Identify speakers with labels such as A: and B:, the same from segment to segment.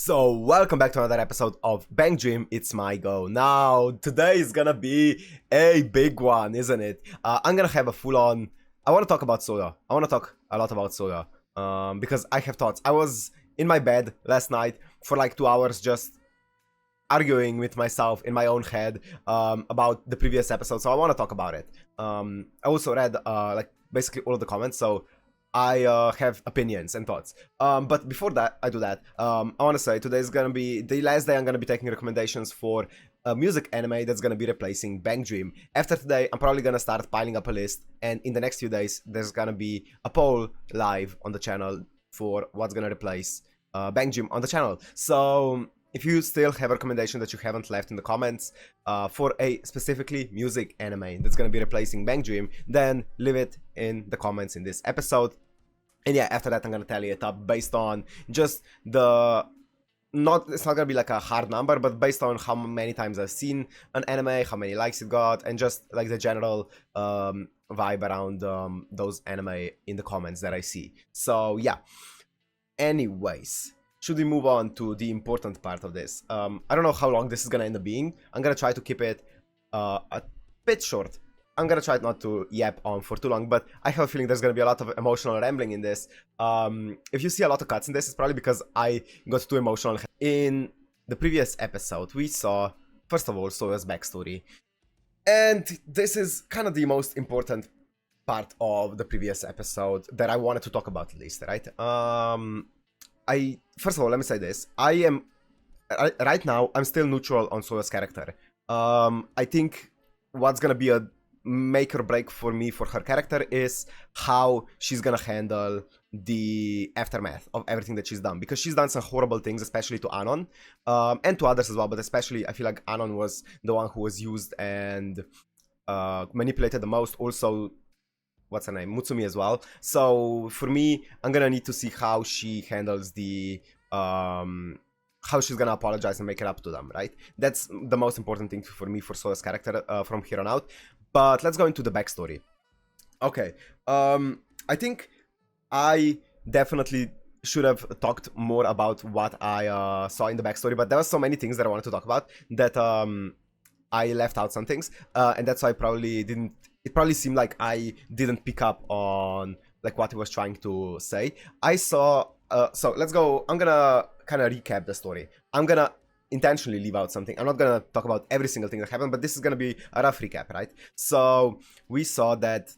A: So, welcome back to another episode of BanG. It's MyGO. Now, today is gonna be a big one, isn't it? I'm gonna have a full-on... I want to talk about Soyo. I want to talk a lot about Soyo. Because I have thoughts. I was in my bed last night for like 2 hours just arguing with myself in my own head about the previous episode, so I want to talk about it. I also read like basically all of the comments, so I have opinions and thoughts. But before that, I want to say today is gonna be the last day I'm gonna be taking recommendations for a music anime that's gonna be replacing BanG. After today, I'm probably gonna start piling up a list, and in the next few days, there's gonna be a poll live on the channel for what's gonna replace BanG on the channel. So if you still have a recommendation that you haven't left in the comments for a specifically music anime that's going to be replacing BanG, then leave it in the comments in this episode. And yeah, after that I'm going to tally it up based on just the... it's not going to be like a hard number, but based on how many times I've seen an anime, how many likes it got, and just like the general vibe around those anime in the comments that I see. So yeah, anyways, should we move on to the important part of this? I don't know how long this is gonna end up being. I'm gonna try to keep it a bit short. I'm gonna try not to yap on for too long, but I have a feeling there's gonna be a lot of emotional rambling in this. If you see a lot of cuts in this, it's probably because I got too emotional. In the previous episode, we saw, first of all, Soyo's backstory. And this is kind of the most important part of the previous episode that I wanted to talk about at least, right? First of all, let me say this. Right now, I'm still neutral on Soyo's character. I think what's gonna be a make or break for me for her character is how she's gonna handle the aftermath of everything that she's done. Because she's done some horrible things, especially to Anon, and to others as well, but especially I feel like Anon was the one who was used and manipulated the most. Also, what's her name? Mutsumi as well. So for me, I'm gonna need to see how she handles the how she's gonna apologize and make it up to them, right? That's the most important thing for me for Soyo's character from here on out. But let's go into the backstory. Okay, I think I definitely should have talked more about what I saw in the backstory, but there were so many things that I wanted to talk about that I left out some things, and that's why I probably didn't... It probably seemed like I didn't pick up on like what he was trying to say. I saw... so let's go... I'm gonna kind of recap the story. I'm gonna intentionally leave out something. I'm not gonna talk about every single thing that happened, but this is gonna be a rough recap, right? So we saw that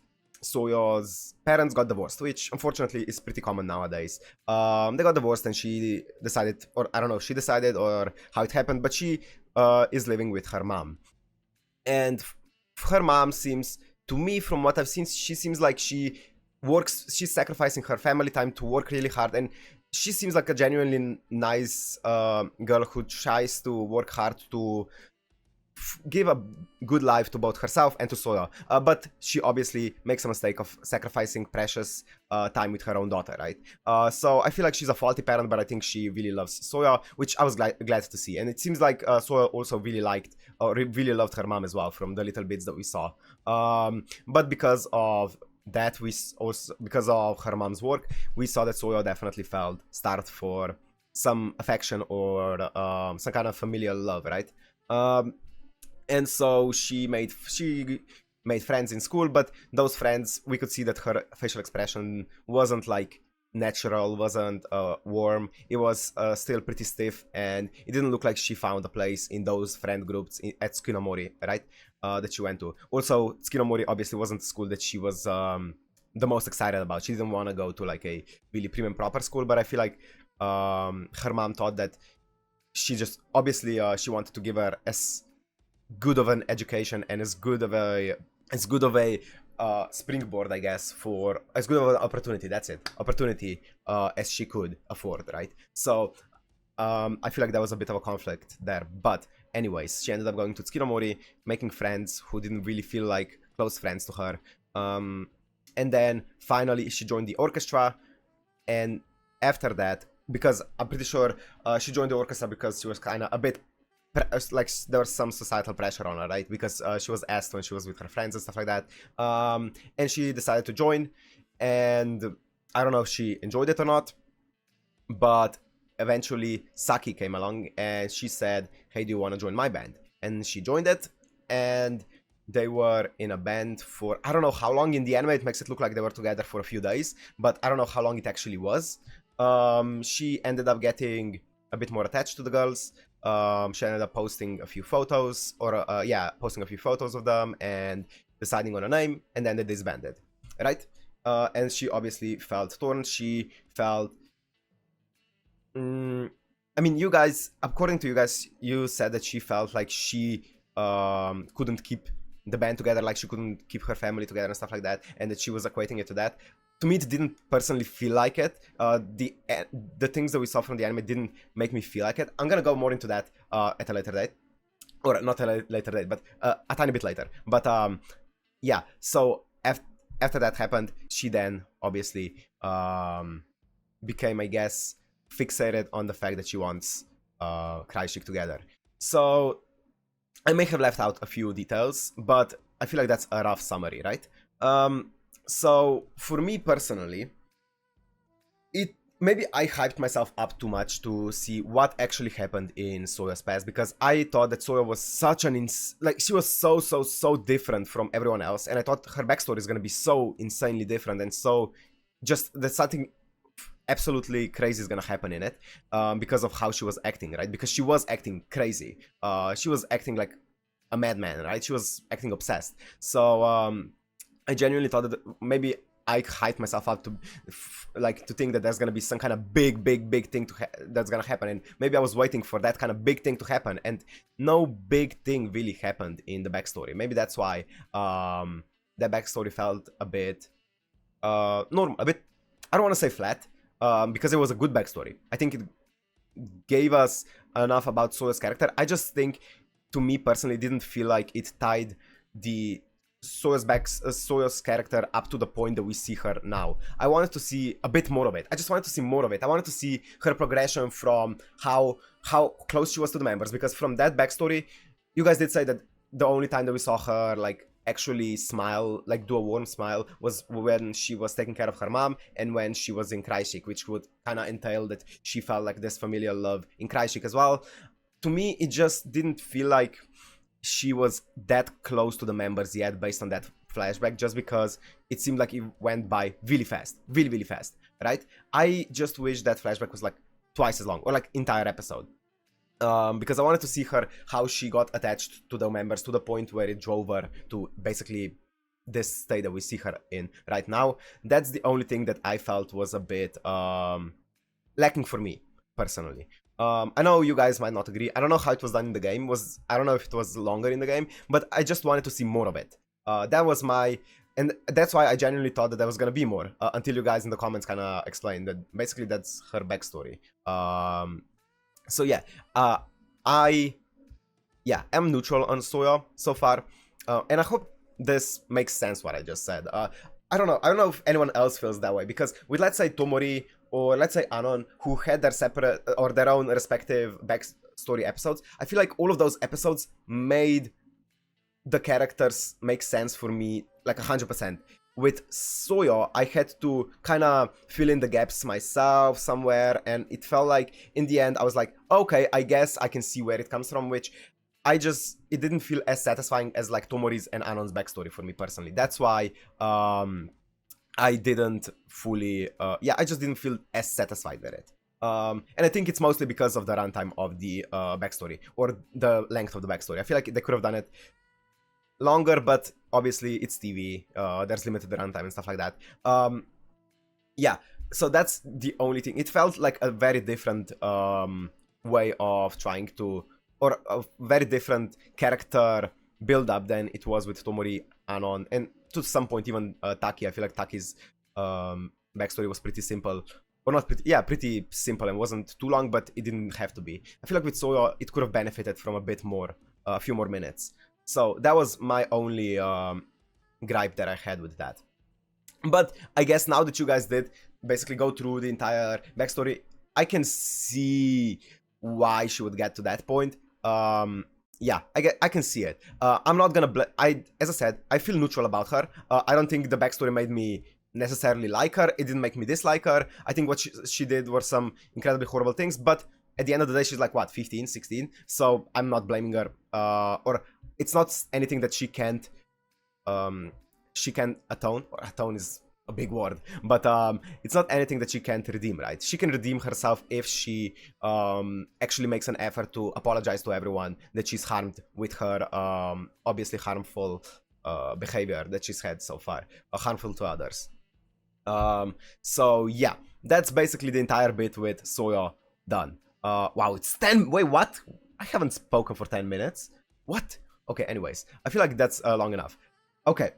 A: Soyo's parents got divorced, which unfortunately is pretty common nowadays. They got divorced and she decided, or I don't know if she decided or how it happened, but she is living with her mom. And her mom seems, to me, from what I've seen, she seems like she's sacrificing her family time to work really hard, and she seems like a genuinely nice girl who tries to work hard to give a good life to both herself and to Soyo. But she obviously makes a mistake of sacrificing precious time with her own daughter, right? So I feel like she's a faulty parent, but I think she really loves Soyo, which I was glad to see. And it seems like Soyo also really liked, or really loved her mom as well from the little bits that we saw. But because of that, because of her mom's work, we saw that Soyo definitely felt starved for some affection or some kind of familial love, right? And so she made friends in school, but those friends, we could see that her facial expression wasn't like natural, wasn't warm. It was still pretty stiff, and it didn't look like she found a place in those friend groups at Tsukinomori, right? That she went to. Also, Tsukinomori obviously wasn't the school that she was the most excited about. She didn't want to go to like a really prim and proper school, but I feel like her mom thought that she just obviously she wanted to give her as good of an education and as good of a springboard, I guess, for as good of an opportunity. That's it, opportunity as she could afford, right? So I feel like there was a bit of a conflict there, but anyways, she ended up going to Tsukinomori, making friends who didn't really feel like close friends to her, and then finally she joined the orchestra. And after that, because I'm pretty sure she joined the orchestra because she was kind of a bit like there was some societal pressure on her, right? Because she was asked when she was with her friends and stuff like that, and she decided to join. And I don't know if she enjoyed it or not, but eventually Saki came along and she said, hey, do you want to join my band? And she joined it, and they were in a band for, I don't know how long. In the anime it makes it look like they were together for a few days, but I don't know how long it actually was. She ended up getting a bit more attached to the girls. She ended up posting a few photos, posting a few photos of them and deciding on a name, and then they disbanded, right? And she obviously felt torn. She felt, I mean, you guys, according to you guys, you said that she felt like she couldn't keep the band together, like she couldn't keep her family together and stuff like that, and that she was equating it to that. To me, it didn't personally feel like it. The things that we saw from the anime didn't make me feel like it. I'm gonna go more into that at a later date, or not a later date, but a tiny bit later. But yeah, so after that happened, she then obviously became, I guess, fixated on the fact that she wants Kreischick together. So I may have left out a few details, but I feel like that's a rough summary, right? So for me personally, maybe I hyped myself up too much to see what actually happened in Soyo's past, because I thought that Soyo was such an she was so different from everyone else, and I thought her backstory is gonna be so insanely different, and so just that something absolutely crazy is gonna happen in it, because of how she was acting, right? Because she was acting crazy. She was acting like a madman, right? She was acting obsessed. So I genuinely thought that maybe I hyped myself up to think that there's gonna be some kind of big thing that's gonna happen, and maybe I was waiting for that kind of big thing to happen, and no big thing really happened in the backstory. Maybe that's why that backstory felt a bit normal, a bit, I don't want to say flat, because it was a good backstory. I think it gave us enough about Soyo's character. I just think, to me personally, didn't feel like it tied the Soyo's character up to the point that we see her now. I wanted to see a bit more of it. I just wanted to see more of it. I wanted to see her progression from how close she was to the members, because from that backstory, you guys did say that the only time that we saw her like actually smile, like do a warm smile, was when she was taking care of her mom and when she was in Kreischick, which would kind of entail that she felt like this familial love in Kreischick as well. To me, it just didn't feel like she was that close to the members yet based on that flashback, just because it seemed like it went by really fast, really fast, right? I just wish that flashback was like twice as long, or like entire episode. Because I wanted to see her, how she got attached to the members to the point where it drove her to basically this state that we see her in right now. That's the only thing that I felt was a bit lacking for me, personally. I know you guys might not agree. I don't know how it was done in the game. I don't know if it was longer in the game, but I just wanted to see more of it. That was and that's why I genuinely thought that there was gonna be more, until you guys in the comments kind of explained that basically that's her backstory. So yeah, I am neutral on Soyo so far, and I hope this makes sense what I just said. I don't know if anyone else feels that way, because with, let's say, Tomori or let's say Anon, who had their separate or their own respective backstory episodes, I feel like all of those episodes made the characters make sense for me like 100%. With Soyo, I had to kind of fill in the gaps myself somewhere, and it felt like in the end I was like, okay, I guess I can see where it comes from, which it didn't feel as satisfying as like Tomori's and Anon's backstory for me personally. That's why I didn't fully, I just didn't feel as satisfied with it. And I think it's mostly because of the runtime of the backstory, or the length of the backstory. I feel like they could have done it longer, but obviously it's TV, there's limited runtime and stuff like that. Yeah, so that's the only thing. It felt like a very different way of trying to, or a very different character build-up than it was with Tomori, Anon, and to some point even Taki. I feel like Taki's backstory was pretty simple, or not pretty, yeah, pretty simple, and wasn't too long, but it didn't have to be. I feel like with Soyo, it could have benefited from a bit more, a few more minutes. So that was my only gripe that I had with that. But I guess now that you guys did basically go through the entire backstory, I can see why she would get to that point. Yeah, I can see it. I'm not gonna as I said, I feel neutral about her. I don't think the backstory made me necessarily like her. It didn't make me dislike her. I think what she did were some incredibly horrible things, but at the end of the day, she's like, what, 15, 16? So I'm not blaming her. Or it's not anything that she can't atone. Or atone is a big word, but it's not anything that she can't redeem, right? She can redeem herself if she actually makes an effort to apologize to everyone that she's harmed with her obviously harmful behavior that she's had so far, harmful to others. So yeah, that's basically the entire bit with Soyo done. Wow, it's 10. Wait, what? I haven't spoken for 10 minutes. What? Okay, anyways, I feel like that's long enough. Okay,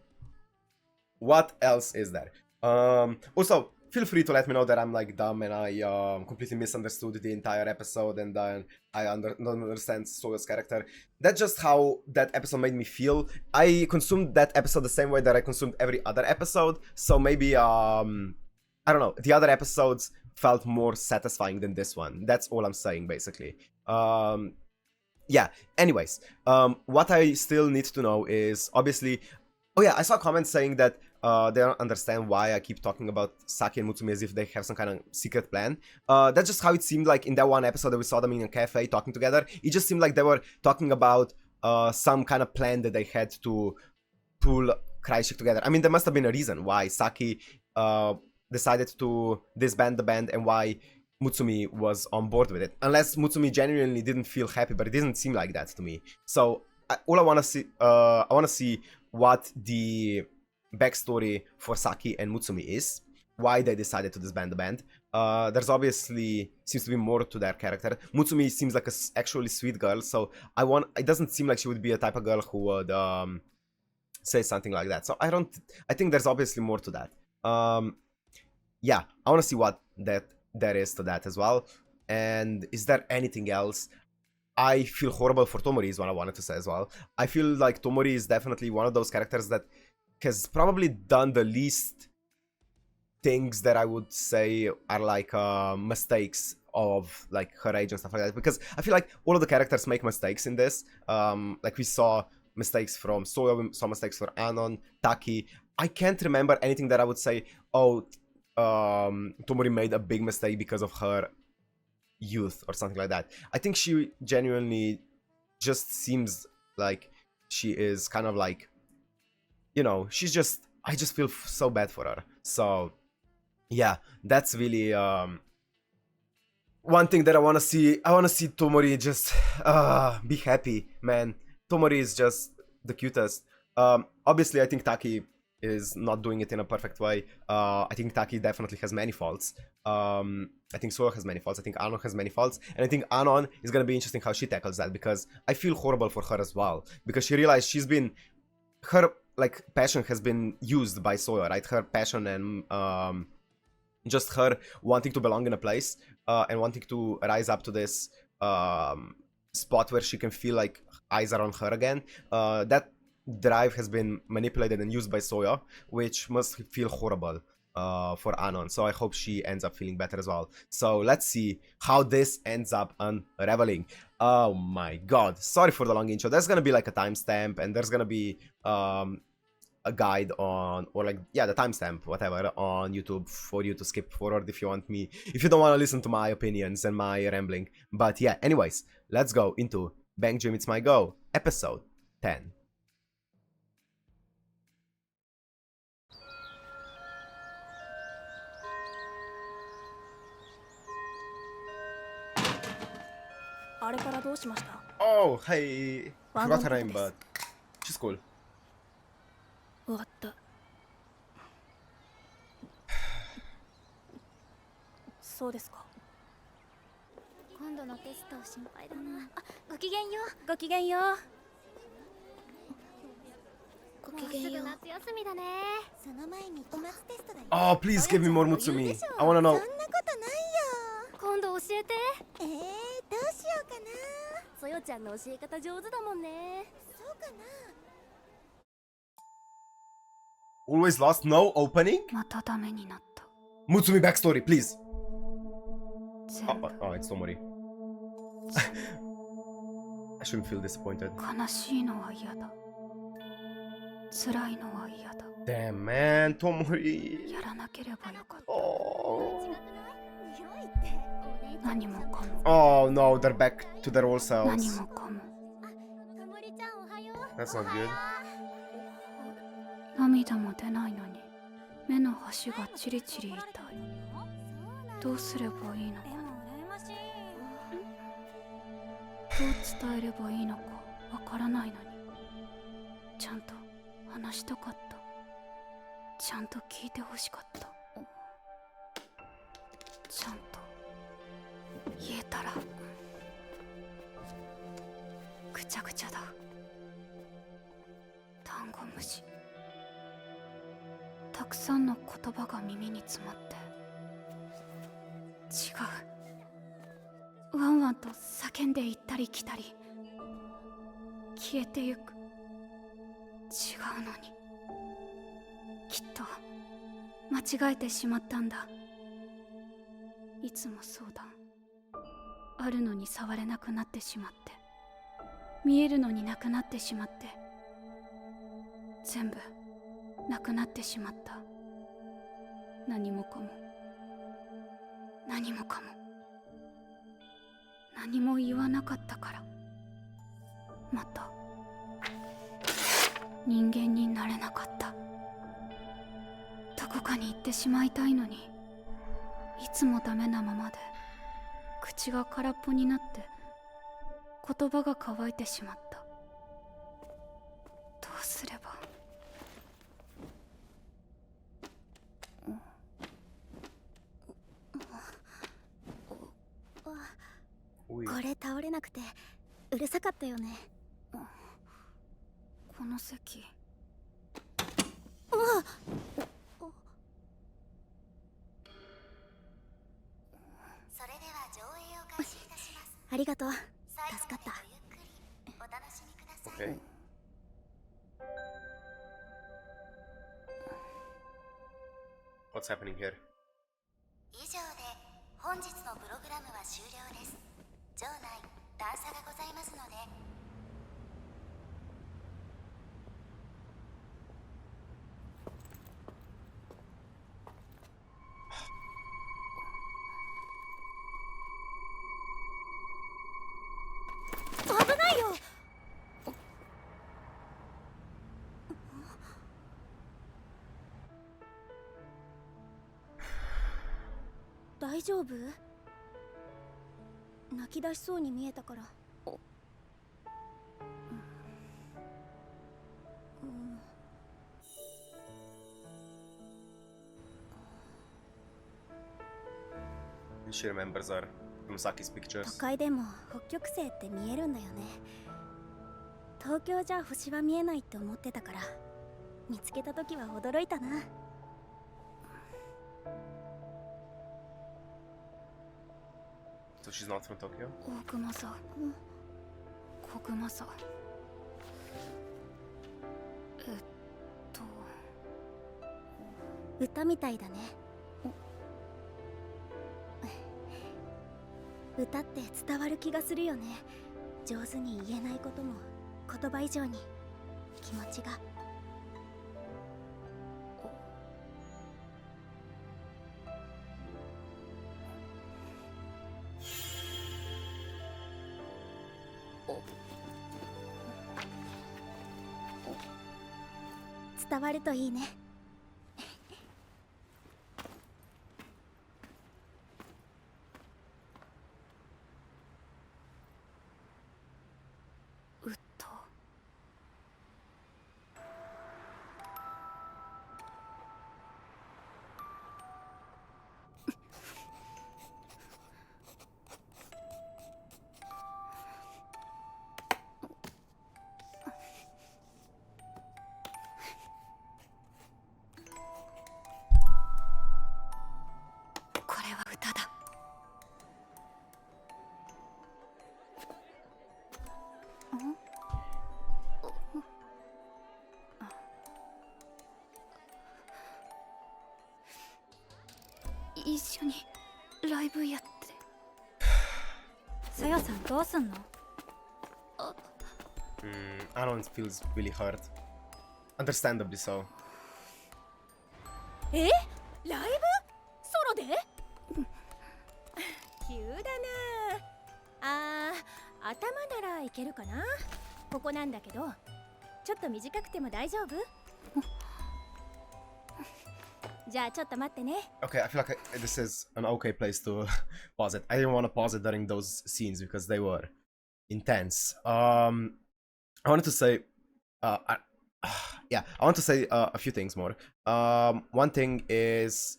A: what else is there? Also, feel free to let me know that I'm like dumb and I completely misunderstood the entire episode and then I don't understand Soyo's character. That's just how that episode made me feel. I consumed that episode the same way that I consumed every other episode, so maybe I don't know, the other episodes felt more satisfying than this one. That's all I'm saying, basically. Yeah, anyways, what I still need to know is, obviously... Oh yeah, I saw comments saying that they don't understand why I keep talking about Saki and Mutsumi as if they have some kind of secret plan. That's just how it seemed like in that one episode that we saw them in a cafe talking together. It just seemed like they were talking about some kind of plan that they had to pull Kreischick together. I mean, there must have been a reason why Saki decided to disband the band and why Mutsumi was on board with it. Unless Mutsumi genuinely didn't feel happy, but it didn't seem like that to me. So all I want to see what the backstory for Saki and Mutsumi is, why they decided to disband the band. There's obviously seems to be more to their character. Mutsumi seems like a actually sweet girl, so it doesn't seem like she would be a type of girl who would say something like that. So I think there's obviously more to that. Yeah, I want to see what there is to that as well. And is there anything else? I feel horrible for Tomori is what I wanted to say as well. I feel like Tomori is definitely one of those characters that has probably done the least things that I would say are like mistakes of like her age and stuff like that. Because I feel like all of the characters make mistakes in this. Like we saw mistakes from Soyo, we saw mistakes for Anon, Taki. I can't remember anything that I would say, oh, Tomori made a big mistake because of her youth or something like that. I think she genuinely just seems like she is kind of like, you know, I just feel so bad for her. So yeah, that's really one thing that I want to see. I want to see Tomori just be happy, man. Tomori is just the cutest. Obviously I think Taki is not doing it in a perfect way. I think Taki definitely has many faults. I think Soyo has many faults. I think Anon has many faults. And I think Anon is going to be interesting how she tackles that, because I feel horrible for her as well. Because she realized her like passion has been used by Soyo, right? Her passion and just her wanting to belong in a place and wanting to rise up to this spot where she can feel like eyes are on her again. That drive has been manipulated and used by Soyo, which must feel horrible for Anon. So I hope she ends up feeling better as well. So let's see how this ends up unraveling. Oh my god, sorry for the long intro. There's gonna be like a timestamp, and there's gonna be a guide on, or like, yeah, the timestamp, whatever, on YouTube for you to skip forward if you don't want to listen to my opinions and my rambling. But yeah, anyways, let's go into BanG It's MyGO, episode 10. Oh, hey, I forgot her name, but she's cool. Oh, please give me more Mutsumi. I wanna know. Always lost, no opening? Mutsumi backstory, please. Oh, it's Tomori. I shouldn't feel disappointed. Damn, man, Tomori.
B: やらなければよかった。
A: Oh.
B: 何もかも
A: Oh no, they're back to their old
B: 何
A: selves.
B: もかも
A: That's not good.
B: 涙も出ないのに目の端がチリチリ痛い。どうすればいいのか、どう伝えればいいのかわからないのに、ちゃんと話したかった。ちゃんと聞いてほしかった。ちゃんと言えたら。ぐちゃぐちゃだ。単語無視。たくさんの言葉が耳に詰まって。違う。ワンワンと叫んで行ったり来たり。消えてゆく。違うのに。きっと間違えてしまったんだ。いつもそうだ。あるのに触れなくなってしまって、見えるのになくなってしまって、全部なくなってしまった。何もかも何もかも何も言わなかったから。また人間になれなかった。どこかに行ってしまいたいのに、いつもダメなままで口が空っぽになって言葉が乾いてしまった。どうすれば。
C: これ倒れなくてうるさかったよね。
B: この席。
C: それでは上映を開始いたします。ありがとう。助かった。ゆっくりお楽しみください。
A: Okay. What's happening here?
C: 以上で本日のプログラムは終了です。場内段差がございますので。危ないよ。大丈夫？泣き出しそうに見えたから。
A: She remembers her from Saki's
C: 都
A: pictures.
C: 会でも北極星って見えるんだよね。東京じゃ星は見えないって思ってたから、見つけた時は驚いたな。
A: So she's not from Tokyo?
B: 大熊さん、小熊さん。
C: 歌みたいだね。歌って伝わる気がするよね。上手に言えないことも言葉以上に気持ちが。伝わるといいね。
B: これは歌だ。一緒にライブやって。さやさんどうすんの
A: Aaron feels really hurt. Understandably so.
C: え、ライブソロで急だなあ。頭ならいけるかな。ここなんだけど、ちょっと短くても大丈夫？じゃあちょっと待ってね。
A: Okay, I feel like this is an okay place to pause it. I didn't want to pause it during those scenes because they were intense. I wanted to say, yeah, I want to say a few things more. One thing is,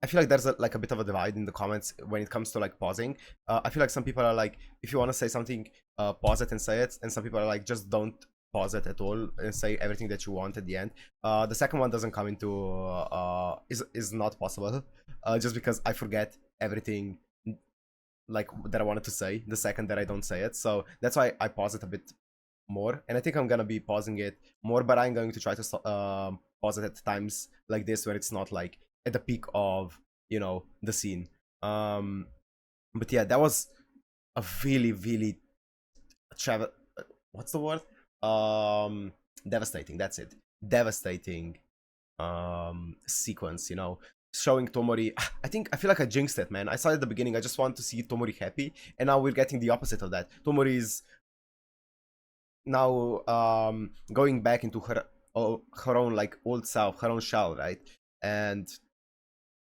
A: I feel like there's like a bit of a divide in the comments when it comes to like pausing. I feel like some people are like, if you want to say something, pause it and say it, and some people are like, just don't pause it at all and say everything that you want at the end. The second one doesn't come into is not possible, just because I forget everything like that I wanted to say the second that I don't say it. So that's why I pause it a bit more, and I think I'm gonna be pausing it more, but I'm going to try to pause it at times like this where it's not like at the peak of, you know, the scene. But yeah, that was a really what's the word? Devastating. That's it. Devastating sequence. You know, showing Tomori. I feel like I jinxed it, man. I saw at the beginning. I just want to see Tomori happy, and now we're getting the opposite of that. Tomori is now going back into her own like old self, her own shell, right? And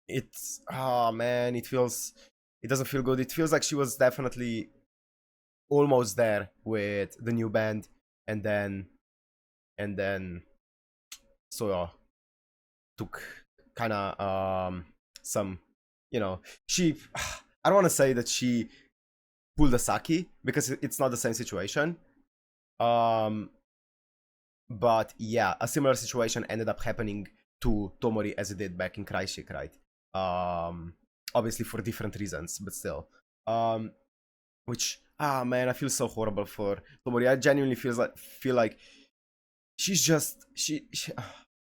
A: it's, oh man, it doesn't feel good. It feels like she was definitely almost there with the new band, and then Soyo took kind of some, you know, she, I don't want to say that she pulled a Saki because it's not the same situation. But yeah, a similar situation ended up happening to Tomori as it did back in Kreischick, right? Obviously for different reasons, but still. Which, man, I feel so horrible for Tomori. I genuinely feel like she's just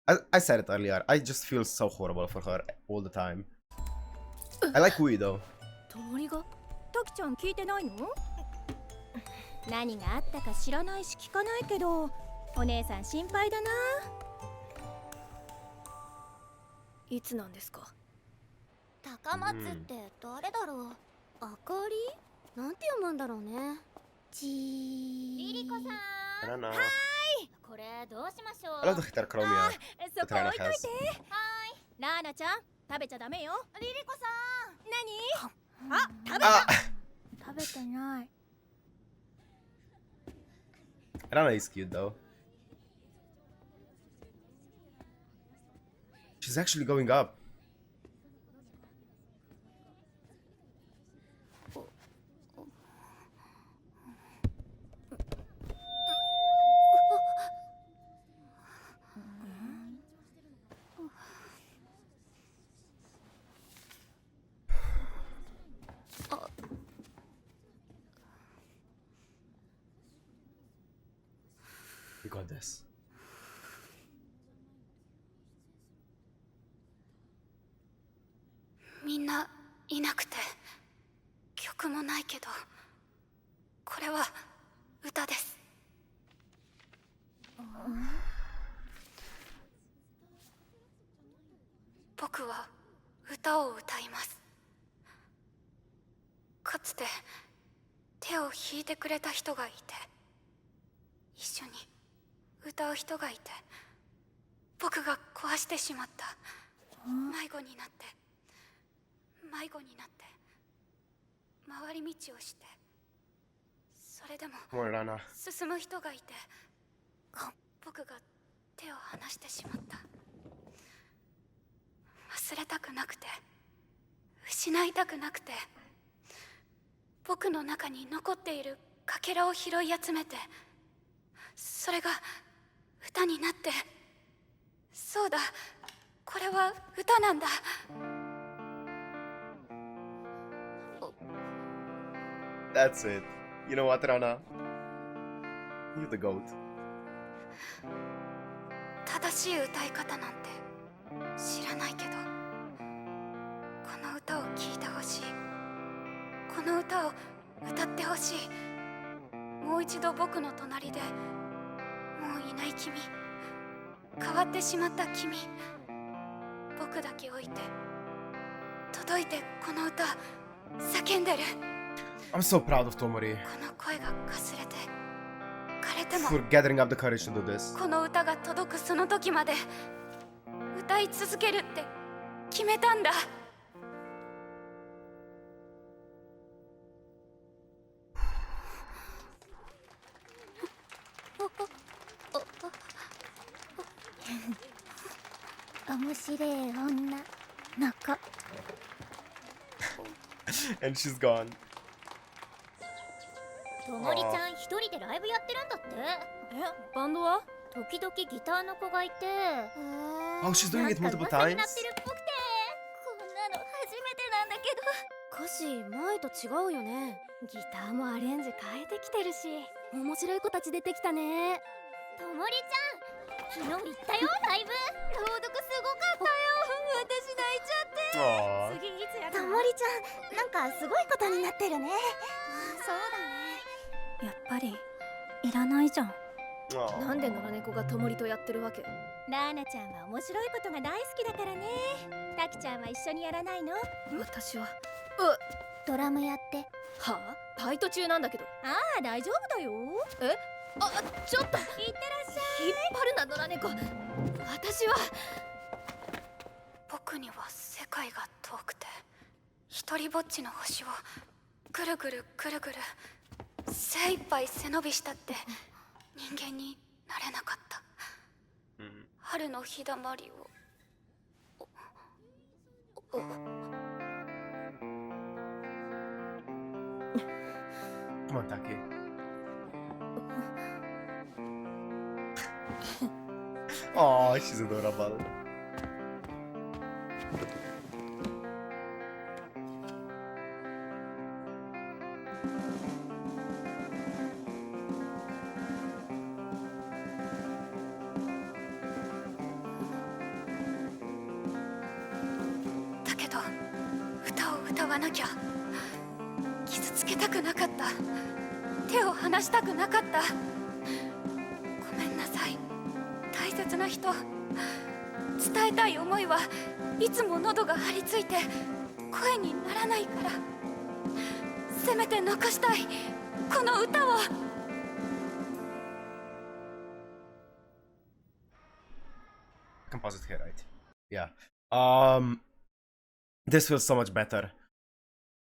A: I said it earlier. I just feel so horrible for her all the time. I like Ui though.
C: ともりがタキちゃん聞いてないの？何があったか知らないし聞かないけど、お姉さん心配だな。いつなんですか？
D: 高松って誰だろう。
C: あかり？なんて読むんだろうね。
D: リリコさん。
A: I don't know.
D: はーい。これどうしましょう。
A: I love the guitar Chromia
C: そ
A: that
C: こ
A: Rana
C: 置いとい
A: has.
C: て。ラーナちゃん、食べちゃダメよ。
D: リリコさん。
C: 何？あ、食べた。
A: Ah!
C: 食べてない。
A: Rana is cute though. She's actually going up. We got this.
B: みんないなくて曲もないけど、これは歌です。僕は歌を歌います。かつて手を弾いてくれた人がいて、一緒に歌う人がいて、僕が壊してしまった。迷子になって迷子になって回り道をして、それでも
A: Come on, Rana.
B: 進む人がいて、僕が手を離してしまった。忘れたくなくて、失いたくなくて、僕の中に残っているかけらを拾い集めて、それが歌になって、そうだ、これは歌なんだ。
A: That's it. You know what, Rana? You're the goat.
B: 正しい歌い方なんて知らないけど、この歌を聴いてほしい。この歌を歌ってほしい。もう一度僕の隣で、もういない君、変わってしまった君、僕だけ置いて届いてこの歌叫んでる。
A: I'm so proud of Tomori
B: この声がかすれて枯れても
A: for gathering up the courage to do this.
B: この歌が届くその時まで歌い続けるって決めたんだ。
C: 面白い女の子。
A: And she's gone.
D: ともりちゃん一人でライブやってるんだって。バンドは時々ギターの子がいて。
A: Oh, she's doing it multiple
D: に
A: times?
D: なってるっぽくて、こんなの初めてなんだけど。
C: 歌詞前と違うよね。ギターもアレンジ変えてきてるし、面白い子たち出てきたね。
D: ともりちゃん、昨日行ったよライブ。朗読すごかったよ。私泣いちゃって。
A: Aww.
D: 次いつやるの？
C: ともりちゃん、なんかすごいことになってるね。
D: そうだね。
C: やっぱりいらないじゃん。
A: Aww.
E: なんで野良猫がともりとやってるわけ？
C: ラーナちゃんは面白いことが大好きだからね。タキちゃんは一緒にやらないの？
E: 私は
C: ドラムやって。
E: はあ？バイト中なんだけど。
C: ああ、大丈夫だよ。
E: ちょっと
C: いってらっしゃい。
E: 引っ張るな野良猫。私は
B: 僕には世界が遠くて一人ぼっちの星をぐるぐるぐるぐる精一杯背伸びしたって人間になれなかった。春の日だまりを
A: Come on, Taki. Oh, she's adorable.
B: だけど歌を歌わなきゃ。傷つけたくなかった。手を離したくなかった。ごめんなさい大切な人。伝えたい思いはいつも喉が張り付いて声にならないから、せめて残したいこの歌を。
A: I can pause it here, right? Yeah. This feels so much better.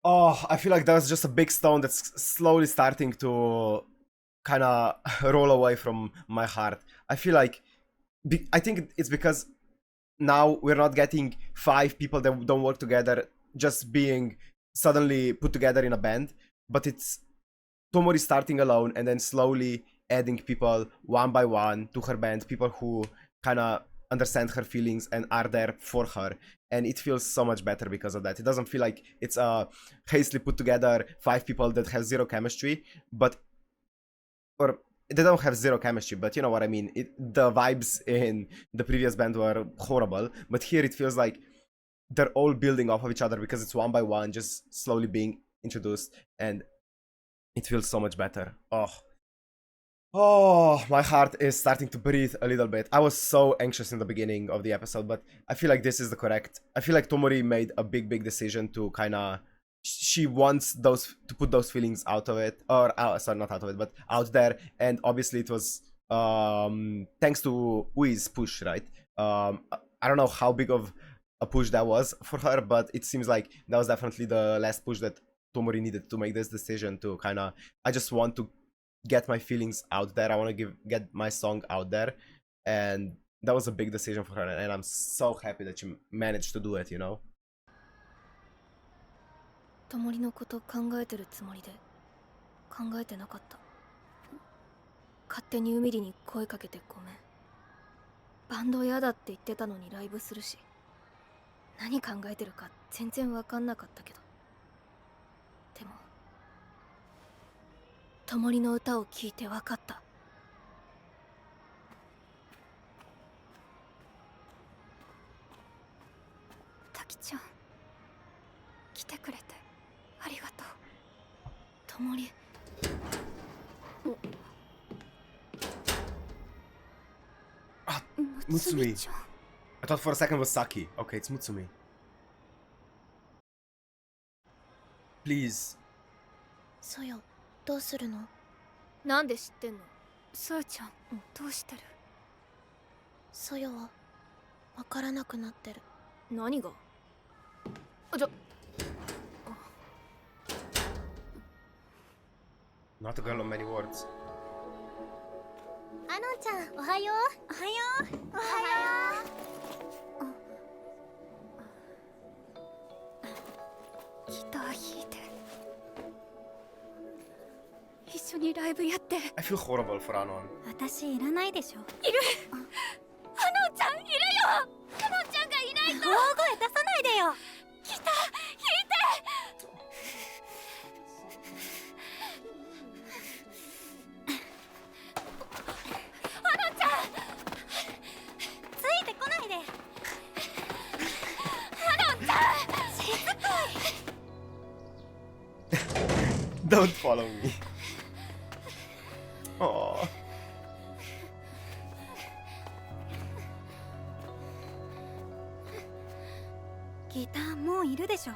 A: Oh, I feel like that was just a big stone that's slowly starting to kind of roll away from my heart. I feel like I think it's because now we're not getting 5 people that don't work together just being suddenly put together in a band, but it's Tomori starting alone and then slowly adding people one by one to her band, people who kind of understand her feelings and are there for her, and it feels so much better because of that. It doesn't feel like it's a hastily put together 5 people that have zero chemistry, or they don't have zero chemistry, but you know what I mean. The vibes in the previous band were horrible, but here it feels like they're all building off of each other because it's one by one just slowly being introduced, and it feels so much better. Oh, my heart is starting to breathe a little bit. I was so anxious in the beginning of the episode, but I feel like this is the correct. I feel like Tomori made a big decision to kind of. She wants those to put those feelings out of it, or sorry, not out of it, but out there. And obviously, it was thanks to Ui's push, right? I don't know how big of a push that was for her, but it seems like that was definitely the last push that Tomori needed to make this decision to kind of. I just want to get my feelings out there. I want to get my song out there, and that was a big decision for her, and I'm so happy that she managed to do it, you know.
E: ともりのこと考えてるつもりで考えてなかった。勝手にウミリに声かけてごめん。バンド嫌だって言ってたのにライブするし、何考えてるか全然わかんなかったけど、でもともりの歌を聴いてわかった。
B: タキちゃん来てくれてありがとう。
E: ともり、
B: むつみちゃん。
A: I thought for a second it was Saki. Okay, it's Mutsumi. Please.
E: ソヨ、どうするの？なんで知ってんの？
B: ソヨちゃん、どうしてる？
E: ソヨはわからなくなってる。何が？じゃ
A: Not a girl of many words.
D: アノンちゃん、おはよう。おはよう。おはよ
B: ギター弾いて一緒にライブやって。
A: I feel horrible for Anon.
C: 私いらないでしょ。
B: アノンちゃんいるよ。アノンちゃんがいないと。
C: 大声出さないでよ。
B: ギター弾いて。アノンちゃん
C: ついてこないで。
B: アノンちゃん
C: しつこい。
A: Don't follow me. Aww.
C: ギターもういるでしょ。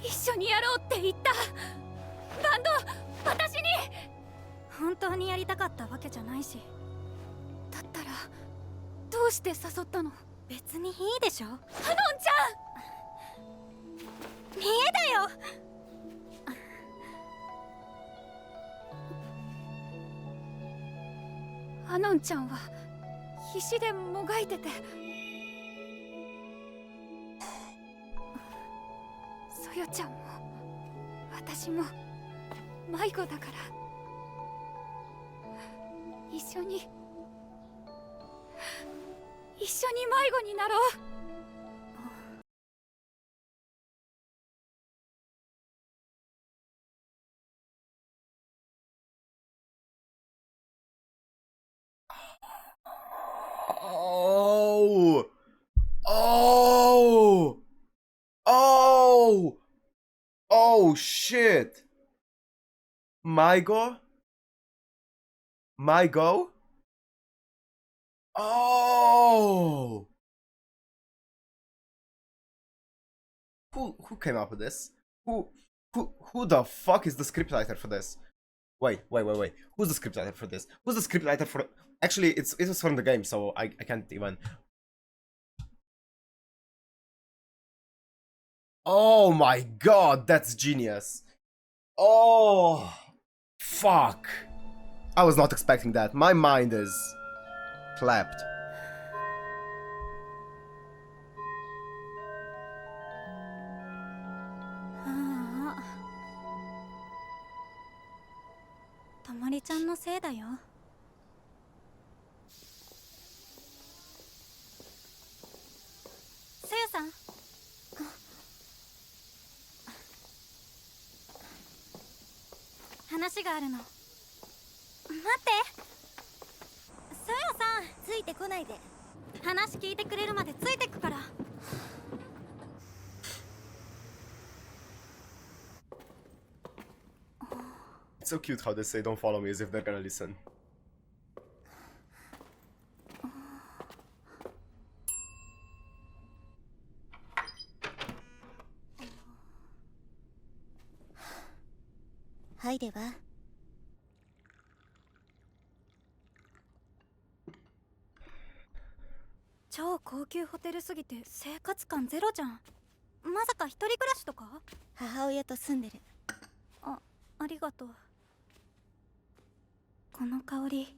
B: 一緒にやろうって言った。バンド私に。
C: 本当にやりたかったわけじゃないし。
B: だったらどうして誘ったの？
C: 別にいいでしょ。
B: アノンち
C: 見えだよ。
B: ゃん。アノンちゃんは必死でもがいてて。ソヨちゃんも私も迷子だから一緒に迷子になろう。
A: Oh! Oh! Oh! Oh shit! MyGO? MyGO? Oh! Who came up with this? Who the fuck is the scriptwriter for this? Wait. Who's the scriptwriter for this? Who's the scriptwriter for? Actually, it was from the game, so I can't even. Oh my god, that's genius. Oh, fuck. I was not expecting that. My mind is clapped.
C: ああ、ともりちゃんのせいだよ。さよさん。話があるの。待って。さよさん、ついてこないで。話聞いてくれるまでついてくから。
A: It's so cute how they say don't follow me as if they're gonna listen.
C: はいでは。超高級ホテルすぎて生活感ゼロじゃん。まさか一人暮らしとか？母親と住んでる。ありがとう。この香り、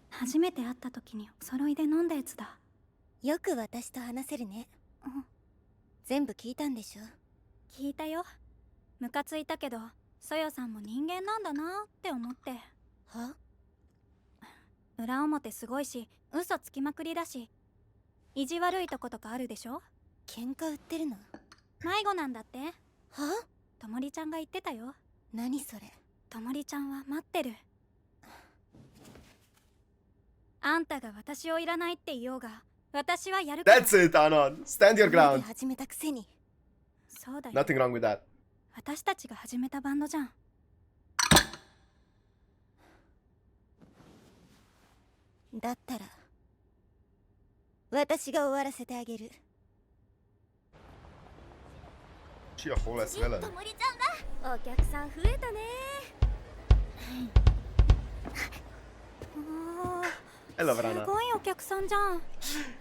C: 初めて会った時にお揃いで飲んだやつだ。よく私と話せるね。全部聞いたんでしょ？聞いたよ。ムカついたけど、ソヨさんも人間なんだなって思って。は？裏表すごいし、嘘つきまくりだし、意地悪いとことかあるでしょ？喧嘩売ってるの？迷子なんだって。は？ともりちゃんが言ってたよ。何それ？ともりちゃんは待ってる。あんたが私をいらないって言おうが、私はやるから。
A: That's it, Anon. Stand your ground.
C: 始めたくせに。そうだよ。
A: Nothing wrong with that.
C: 私たちが始めたバンドじゃん。だったら私が終わらせてあげる。
A: She a whole ass villain.
D: ともりちゃんだ。
C: お客さん増えたね。
A: I love
C: す
A: Rana.
C: ごいお客さんじゃん。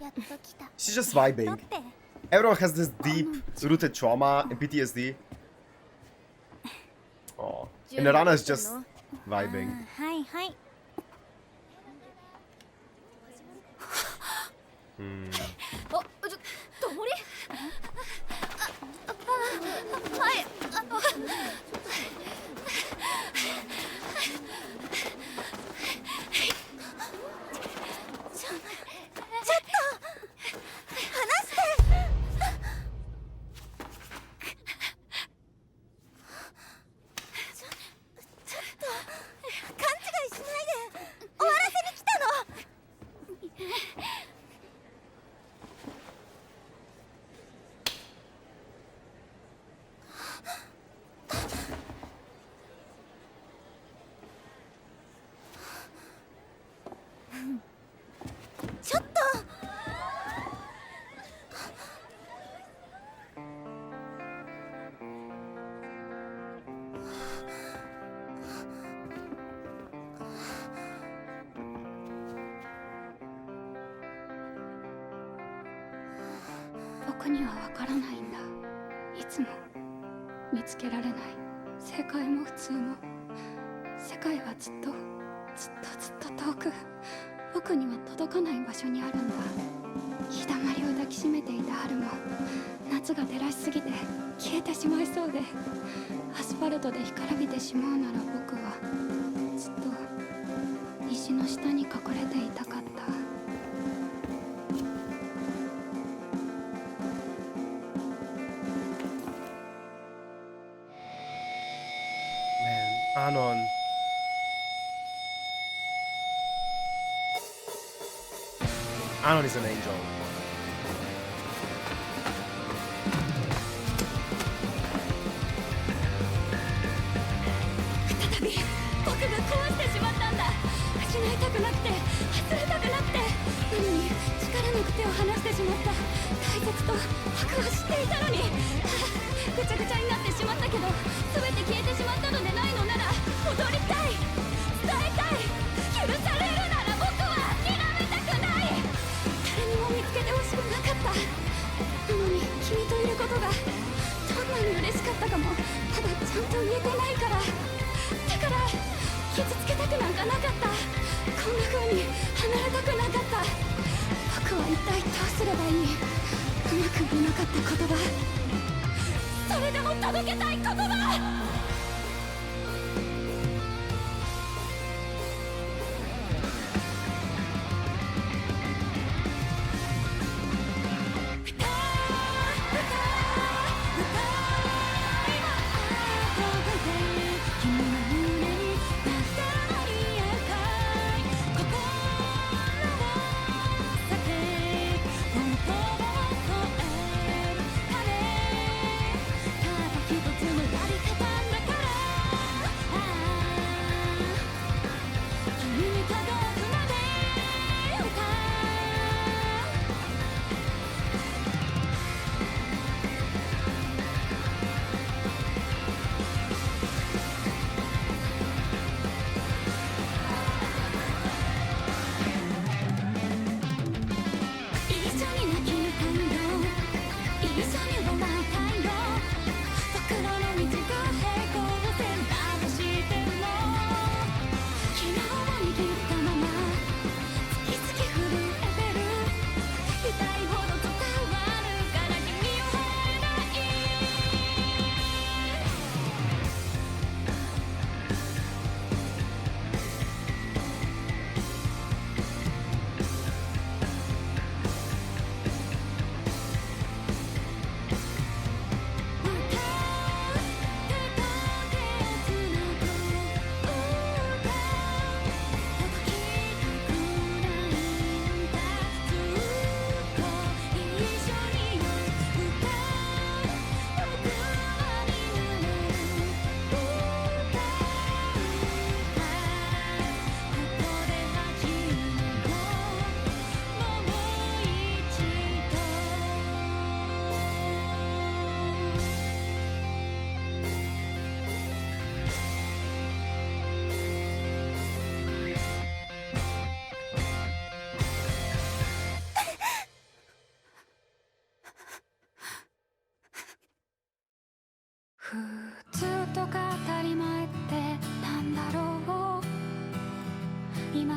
D: やっと来た。
A: She's just vibing.
C: だって
A: Everyone has this deep rooted trauma and PTSD. Oh. And Rana is just vibing.
C: はいはい。
E: あ、ともり
D: はい。
C: ちょっと。
B: 僕にはわからないんだ。いつも見つけられない。正解も普通も。世界はずっと遠く、僕には届かない場所にあるんだ。日だまりを抱きしめていた春も夏が照らしすぎて消えてしまいそうで、アスファルトで干からびてしまうなら僕はずっと石の下に隠れていたかった。
A: Anon. Anon is an angel.
B: 再び僕が壊してしまったんだ。失いたくなくて外れたくなくて、なのに力なく手を離してしまった。大切と僕は知っていたのに、ぐちゃぐちゃになってしまったけど、全て消えてしまったのでないのなら戻りたい、伝えたい、許されるなら僕は諦めたくない。誰にも見つけてほしくなかった。なのに君といることがどんなに嬉しかったかもまだちゃんと言えてないから。だから傷つけたくなんかなかった。こんな風に離れたくなかった。僕は一体どうすればいい。うまく言えなかった言葉、それでも届けたい言葉。一つのやり方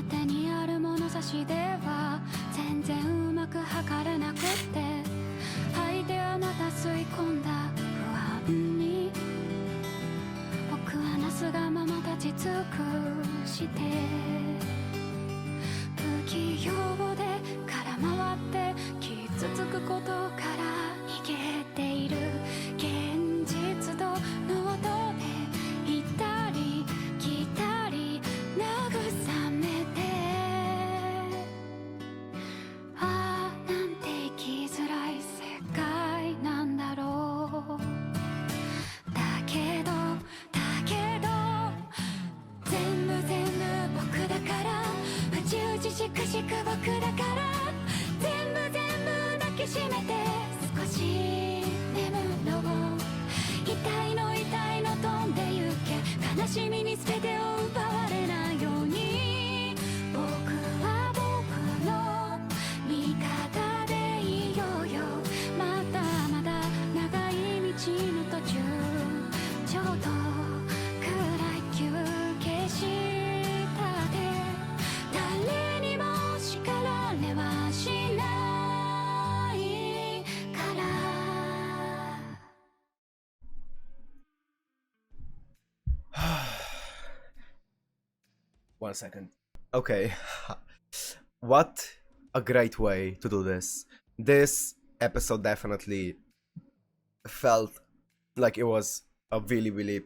B: 手にある物差しでは全然うまく測れなくって相手はまた吸い込んだ不安に僕はなすがまま立ち尽くして不器用で空回って傷つくことから逃げている現実とノートで行ったり来たり慰めてああなんて生きづらい世界なんだろうだけど全部僕だからうじうじしくしく僕だから全部抱きしめて少し眠ろう痛いの飛んでゆけ悲しみに全てを奪われないように僕は僕の味方でいようよまだまだ長い道の途中ちょうど暗い休憩したで誰にも叱られはしないから
A: 1 second. Okay. What a great way to do this. This episode definitely felt like it was a really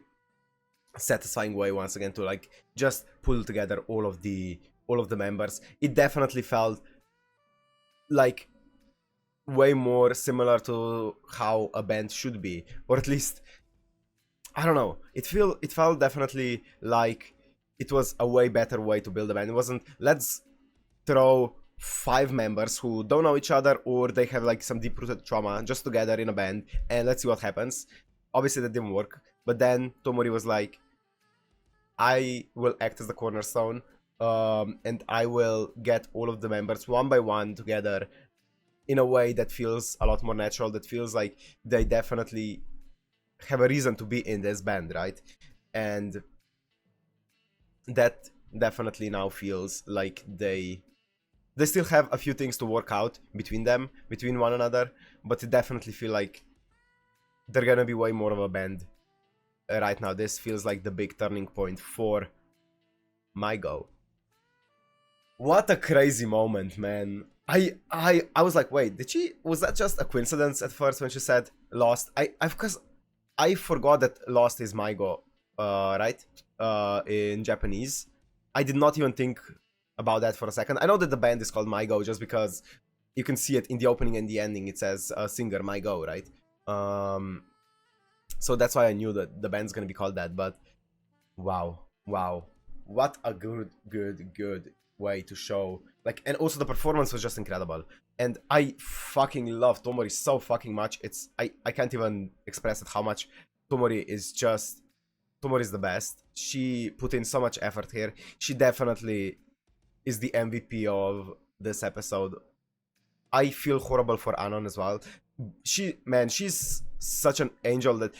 A: satisfying way once again to like just pull together all of the members. It definitely felt like way more similar to how a band should be, or at least I don't know. It felt definitely like it was a way better way to build a band. It wasn't let's throw 5 members who don't know each other or they have like some deep-rooted trauma just together in a band and let's see what happens. Obviously that didn't work, but then Tomori was like, I will act as the cornerstone, and I will get all of the members one by one together in a way that feels a lot more natural, that feels like they definitely have a reason to be in this band, right? And that definitely now feels like they still have a few things to work out between them, between one another, but they definitely feel like they're gonna be way more of a band right now. This feels like the big turning point for MyGO. What a crazy moment, man. I was like, wait, was that just a coincidence at first when she said Lost? Because I forgot that Lost is MyGO, right? In Japanese. I did not even think about that for a second. I know that the band is called MyGO just because you can see it in the opening and the ending. It says singer MyGO, right? So that's why I knew that the band's gonna be called that. But wow, what a good way to show, like, and also the performance was just incredible. And I fucking love Tomori so fucking much. I can't even express it how much Tomori is the best. She put in so much effort here. She definitely is the MVP of this episode. I feel horrible for Anon as well. She's such an angel that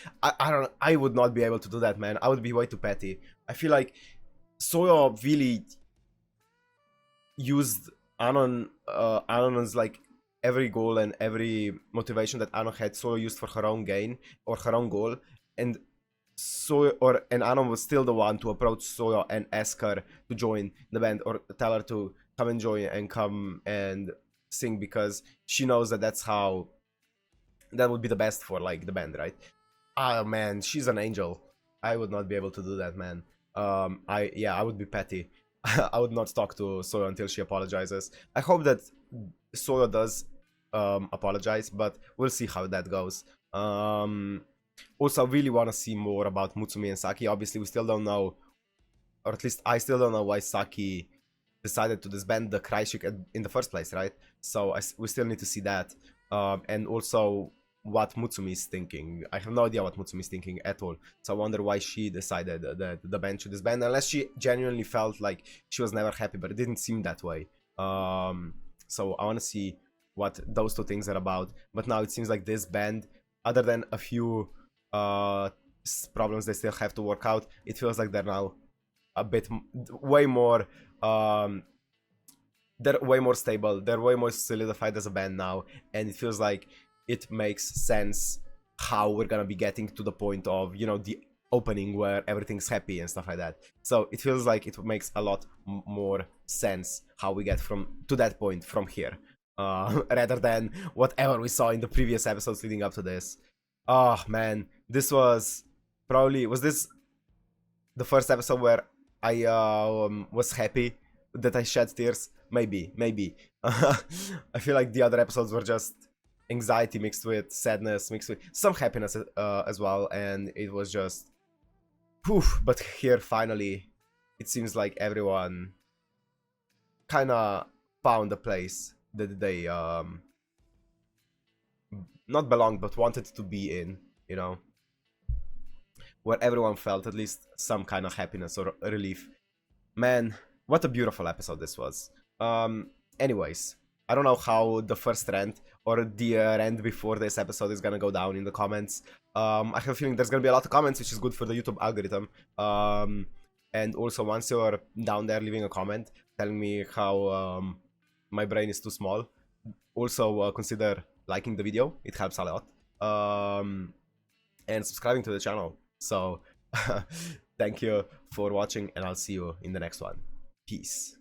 A: I would not be able to do that, man. I would be way too petty. I feel like Soyo really used Anon's like every goal and every motivation that Anon had. Soyo used for her own gain or her own goal, and Anon was still the one to approach Soyo and ask her to join the band or tell her to come and join and come and sing because she knows that that would be the best for like the band, right? Ah, man, she's an angel. I would not be able to do that, man. I would be petty. I would not talk to Soyo until she apologizes. I hope that Soyo does apologize, but we'll see how that goes. Also, I really want to see more about Mutsumi and Saki. Obviously, we still don't know, or at least I still don't know why Saki decided to disband the Kreischick in the first place, right? So we still need to see that. And also what Mutsumi is thinking. I have no idea what Mutsumi is thinking at all. So I wonder why she decided that the band should disband, unless she genuinely felt like she was never happy, but it didn't seem that way. So I want to see what those two things are about. But now it seems like this band, other than a few problems they still have to work out, it feels like they're now a bit way more they're way more stable, they're way more solidified as a band now, and it feels like it makes sense how we're gonna be getting to the point of, you know, the opening where everything's happy and stuff like that. So it feels like it makes a lot more sense how we get from to that point from here, rather than whatever we saw in the previous episodes leading up to this. Oh man, this was probably, was this the first episode where I was happy that I shed tears? Maybe. I feel like the other episodes were just anxiety mixed with sadness, mixed with some happiness as well, and it was just poof. But here finally it seems like everyone kind of found a place that they not belonged but wanted to be in, you know, where everyone felt at least some kind of happiness or relief. Man, what a beautiful episode this was. Anyways, I don't know how the first rant or the rant before this episode is gonna go down in the comments. I have a feeling there's gonna be a lot of comments, which is good for the YouTube algorithm. And also, once you're down there leaving a comment telling me how my brain is too small, also consider liking the video. It helps a lot. And subscribing to the channel. So thank you for watching, and I'll see you in the next one. Peace.